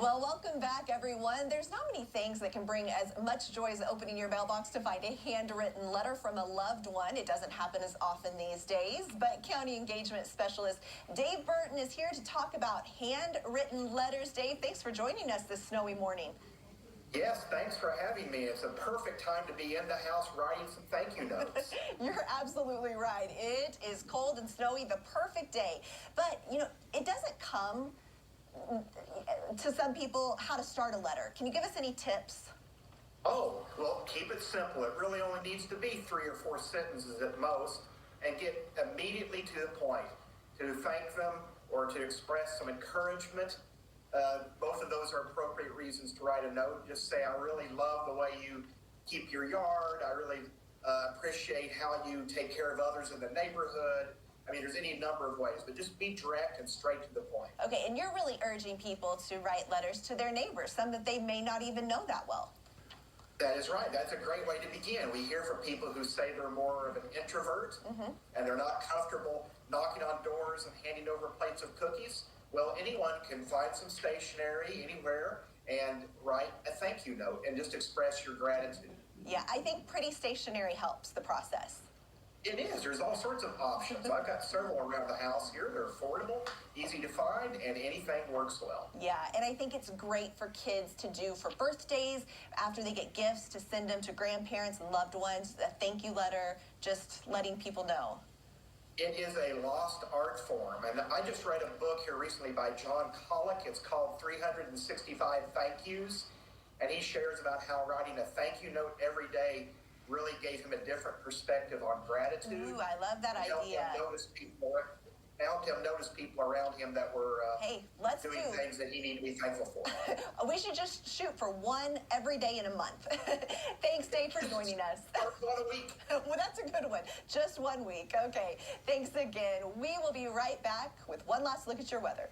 Well, welcome back, everyone. There's not many things that can bring as much joy as opening your mailbox to find a handwritten letter from a loved one. It doesn't happen as often these days, but County Engagement Specialist Dave Burton is here to talk about handwritten letters. Dave, thanks for joining us this snowy morning. Yes, thanks for having me. It's a perfect time to be in the house writing some thank you notes. You're absolutely right. It is cold and snowy, the perfect day. But, it doesn't come to some people how to start a letter. Can you give us any tips? Oh, well, keep it simple. It really only needs to be 3 or 4 sentences at most, and get immediately to the point. To thank them or to express some encouragement. Both of those are appropriate reasons to write a note. Just say, I really love the way you keep your yard. I really appreciate how you take care of others in the neighborhood. I mean, there's any number of ways, but just be direct and straight to the point. Okay, and you're really urging people to write letters to their neighbors, some that they may not even know that well. That is right. That's a great way to begin. We hear from people who say they're more of an introvert and they're not comfortable knocking on doors and handing over plates of cookies. Well, anyone can find some stationery anywhere and write a thank you note and just express your gratitude. Yeah, I think pretty stationery helps the process. It is. There's all sorts of options. I've got several around the house here. They're affordable, easy to find, and anything works well. Yeah, and I think it's great for kids to do for birthdays, after they get gifts, to send them to grandparents and loved ones, a thank you letter, just letting people know. It is a lost art form, and I just read a book here recently by John Colick. It's called 365 Thank Yous, and he shares about how writing a thank you note every day really gave him a different perspective on gratitude. Ooh, I love that idea. Helped him notice people around him that were doing things that he needed to be thankful for. We should just shoot for one every day in a month. Thanks, Dave, for joining us. One a week. Well, that's a good one. Just 1 week. Okay. Thanks again. We will be right back with one last look at your weather.